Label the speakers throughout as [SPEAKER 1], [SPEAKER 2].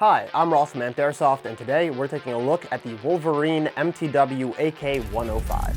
[SPEAKER 1] Hi, I'm Ross from Airsoft, and today we're taking a look at the Wolverine MTW AK-105.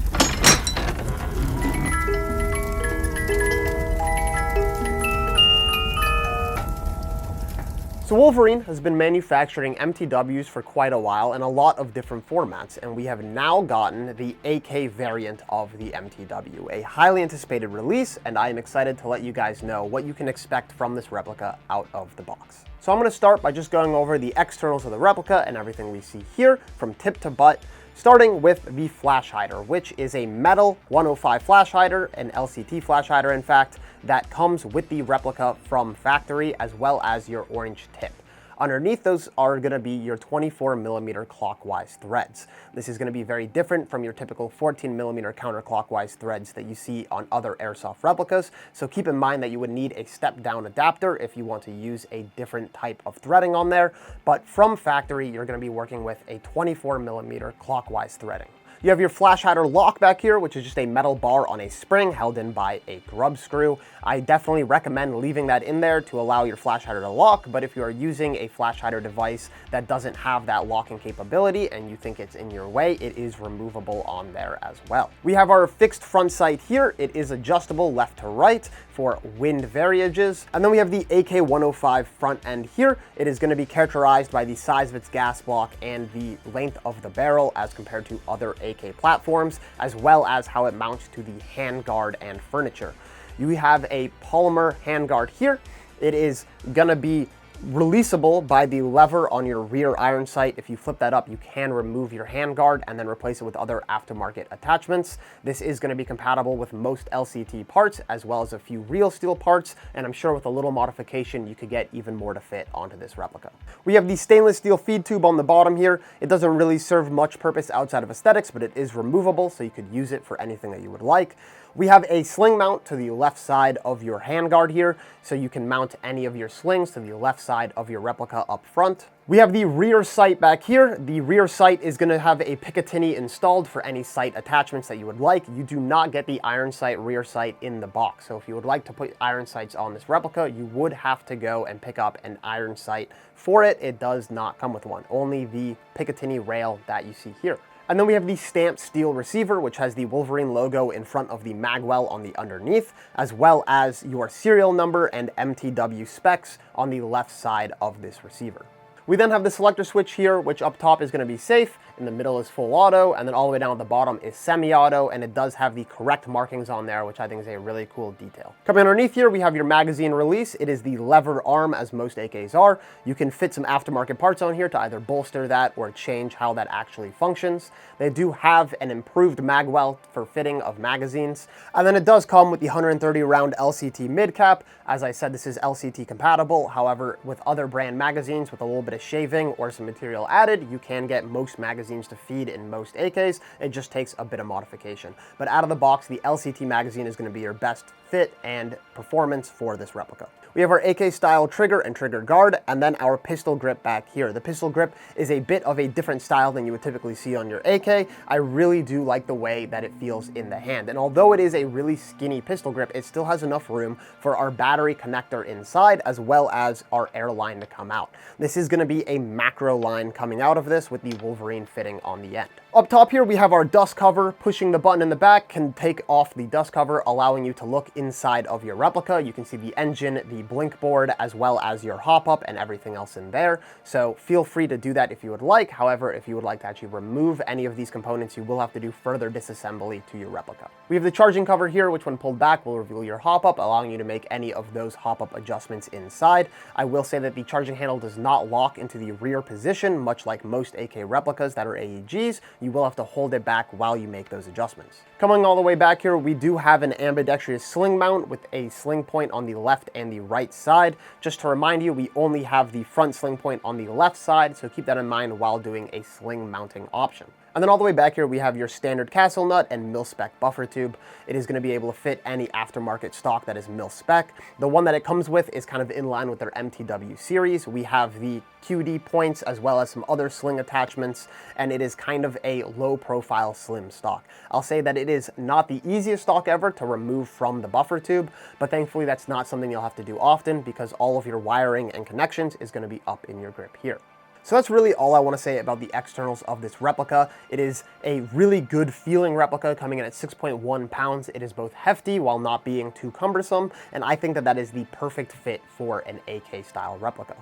[SPEAKER 1] So Wolverine has been manufacturing MTWs for quite a while in a lot of different formats, and we have now gotten the AK variant of the MTW, a highly anticipated release, and I am excited to let you guys know what you can expect from this replica out of the box. So I'm going to start by just going over the externals of the replica and everything we see here from tip to butt, starting with the flash hider, which is a metal 105 flash hider, an LCT flash hider in fact, that comes with the replica from factory, as well as your orange tip. Underneath those are going to be your 24mm clockwise threads. This is going to be very different from your typical 14mm counterclockwise threads that you see on other Airsoft replicas, so keep in mind that you would need a step-down adapter if you want to use a different type of threading on there, but from factory you're going to be working with a 24mm clockwise threading. You have your flash hider lock back here, which is just a metal bar on a spring held in by a grub screw. I definitely recommend leaving that in there to allow your flash hider to lock, but if you are using a flash hider device that doesn't have that locking capability and you think it's in your way, it is removable on there as well. We have our fixed front sight here. It is adjustable left to right for wind variages. And then we have the AK-105 front end here. It is going to be characterized by the size of its gas block and the length of the barrel as compared to other AK platforms, as well as how it mounts to the handguard and furniture. You have a polymer handguard here. It is going to be releasable by the lever on your rear iron sight. If you flip that up, you can remove your handguard and then replace it with other aftermarket attachments. This is going to be compatible with most LCT parts, as well as a few real steel parts, and I'm sure with a little modification you could get even more to fit onto this replica. We have the stainless steel feed tube on the bottom here. It doesn't really serve much purpose outside of aesthetics, but it is removable, so you could use it for anything that you would like. We have a sling mount to the left side of your handguard here, so you can mount any of your slings to the left side of your replica up front. We have the rear sight back here. The rear sight is going to have a Picatinny installed for any sight attachments that you would like. You do not get the iron sight rear sight in the box, so if you would like to put iron sights on this replica, you would have to go and pick up an iron sight for it. It does not come with one, only the Picatinny rail that you see here. And then we have the stamped steel receiver, which has the Wolverine logo in front of the magwell on the underneath, as well as your serial number and MTW specs on the left side of this receiver. We then have the selector switch here, which up top is going to be safe, in the middle is full auto, and then all the way down at the bottom is semi-auto, and it does have the correct markings on there, which I think is a really cool detail. Coming underneath here, we have your magazine release. It is the lever arm, as most AKs are. You can fit some aftermarket parts on here to either bolster that or change how that actually functions. They do have an improved magwell for fitting of magazines, and then it does come with the 130 round LCT mid cap. As I said, this is LCT compatible. However, with other brand magazines with a little bit of shaving or some material added, you can get most magazines to feed in most AKs. It just takes a bit of modification. But out of the box, the LCT magazine is going to be your best fit and performance for this replica. We have our AK style trigger and trigger guard, and then our pistol grip back here. The pistol grip is a bit of a different style than you would typically see on your AK. I really do like the way that it feels in the hand. And although it is a really skinny pistol grip, it still has enough room for our battery connector inside, as well as our air line to come out. This is going to be a macro line coming out of this with the Wolverine fitting on the end. Up top here, we have our dust cover. Pushing the button in the back can take off the dust cover, allowing you to look inside of your replica. You can see the engine, the blink board, as well as your hop-up and everything else in there. So feel free to do that if you would like. However, if you would like to actually remove any of these components, you will have to do further disassembly to your replica. We have the charging cover here, which when pulled back will reveal your hop-up, allowing you to make any of those hop-up adjustments inside. I will say that the charging handle does not lock into the rear position, much like most AK replicas that are AEGs. You will have to hold it back while you make those adjustments. Coming all the way back here, we do have an ambidextrous sling mount with a sling point on the left and the right side. Just to remind you, we only have the front sling point on the left side, so keep that in mind while doing a sling mounting option. And then all the way back here, we have your standard castle nut and mil-spec buffer tube. It is going to be able to fit any aftermarket stock that is mil-spec. The one that it comes with is kind of in line with their MTW series. We have the QD points as well as some other sling attachments, and it is kind of a low-profile slim stock. I'll say that it is not the easiest stock ever to remove from the buffer tube, but thankfully that's not something you'll have to do often because all of your wiring and connections is going to be up in your grip here. So that's really all I want to say about the externals of this replica. It is a really good feeling replica coming in at 6.1 pounds. It is both hefty while not being too cumbersome, and I think that that is the perfect fit for an AK style replica.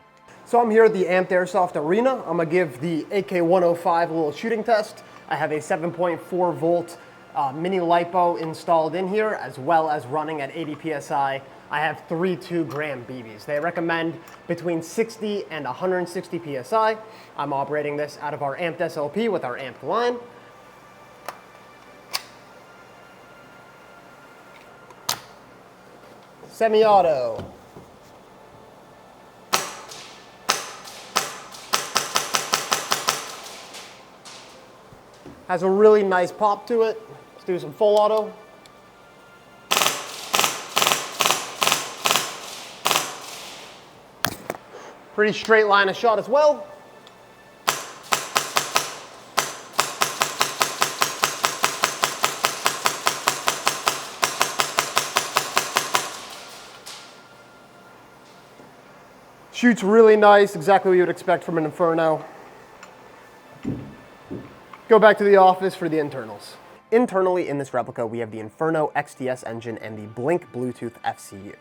[SPEAKER 1] So I'm here at the Amped Airsoft Arena. I'm gonna give the AK-105 a little shooting test. I have a 7.4 volt mini LiPo installed in here, as well as running at 80 PSI. I have 3 2-gram BBs. They recommend between 60 and 160 PSI. I'm operating this out of our Amped SLP with our Amped line. Semi-auto. Has a really nice pop to it. Let's do some full auto. Pretty straight line of shot as well. Shoots really nice, exactly what you would expect from an Inferno. Go back to the office for the internals. Internally in this replica, we have the Inferno XTS engine and the Blink Bluetooth FCU.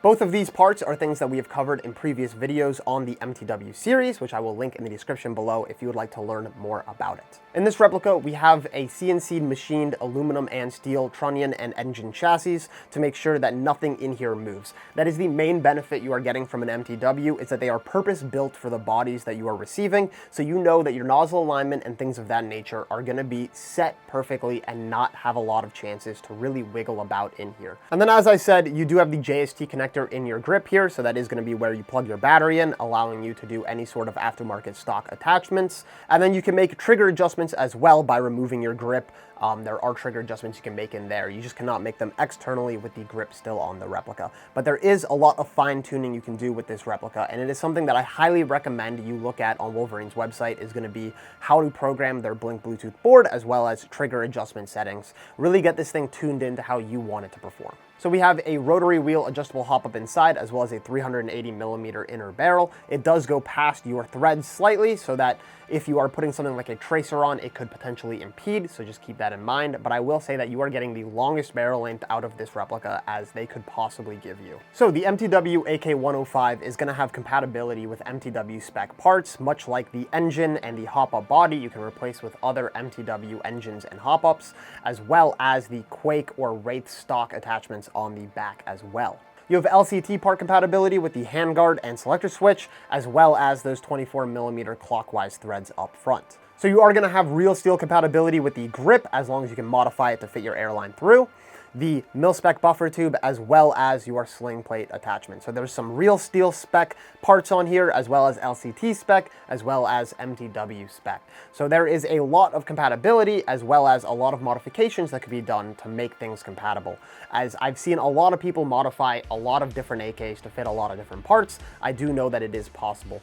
[SPEAKER 1] Both of these parts are things that we have covered in previous videos on the MTW series, which I will link in the description below if you would like to learn more about it. In this replica, we have a CNC machined aluminum and steel trunnion and engine chassis to make sure that nothing in here moves. That is the main benefit you are getting from an MTW, is that they are purpose built for the bodies that you are receiving, so you know that your nozzle alignment and things of that nature are going to be set perfectly and not have a lot of chances to really wiggle about in here. And then, as I said, you do have the JST connector in your grip here, so that is going to be where you plug your battery in, allowing you to do any sort of aftermarket stock attachments. And then you can make trigger adjustments as well by removing your grip. There are trigger adjustments you can make in there. You just cannot make them externally with the grip still on the replica. But there is a lot of fine tuning you can do with this replica, and it is something that I highly recommend you look at on Wolverine's website. Is going to be how to program their Blink Bluetooth board, as well as trigger adjustment settings. Really get this thing tuned into how you want it to perform. So we have a rotary wheel adjustable hop-up inside, as well as a 380mm inner barrel. It does go past your threads slightly, so that if you are putting something like a tracer on, it could potentially impede, so just keep that in mind. But I will say that you are getting the longest barrel length out of this replica as they could possibly give you. So the MTW AK-105 is going to have compatibility with MTW spec parts, much like the engine and the hop-up body you can replace with other MTW engines and hop-ups, as well as the Quake or Wraith stock attachments on the back as well. You have LCT part compatibility with the handguard and selector switch, as well as those 24mm clockwise threads up front. So you are going to have real steel compatibility with the grip, as long as you can modify it to fit your airline through, the mil-spec buffer tube, as well as your sling plate attachment. So there's some real steel spec parts on here, as well as LCT spec, as well as MTW spec. So there is a lot of compatibility, as well as a lot of modifications that could be done to make things compatible. As I've seen a lot of people modify a lot of different AKs to fit a lot of different parts, I do know that it is possible.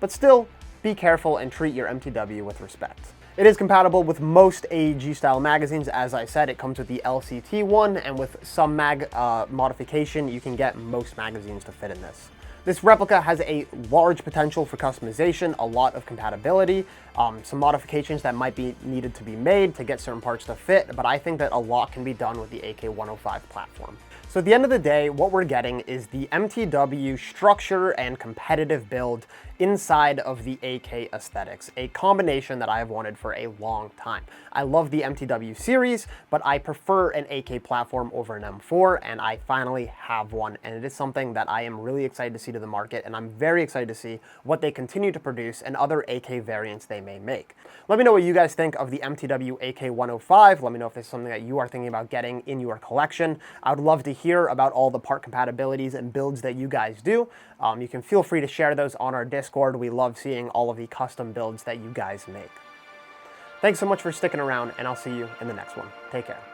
[SPEAKER 1] But still, be careful and treat your MTW with respect. It is compatible with most AEG style magazines. As I said, it comes with the LCT one, and with some mag modification, you can get most magazines to fit in this. This replica has a large potential for customization, a lot of compatibility, some modifications that might be needed to be made to get certain parts to fit, but I think that a lot can be done with the AK-105 platform. So at the end of the day, what we're getting is the MTW structure and competitive build inside of the AK aesthetics, a combination that I have wanted for a long time. I love the MTW series, but I prefer an AK platform over an M4, and I finally have one, and it is something that I am really excited to see to the market, and I'm very excited to see what they continue to produce and other AK variants they may make. Let me know what you guys think of the MTW AK-105. Let me know if this is something that you are thinking about getting in your collection. I would love to hear about all the part compatibilities and builds that you guys do. You can feel free to share those on our Discord. We love seeing all of the custom builds that you guys make. Thanks so much for sticking around, and I'll see you in the next one. Take care.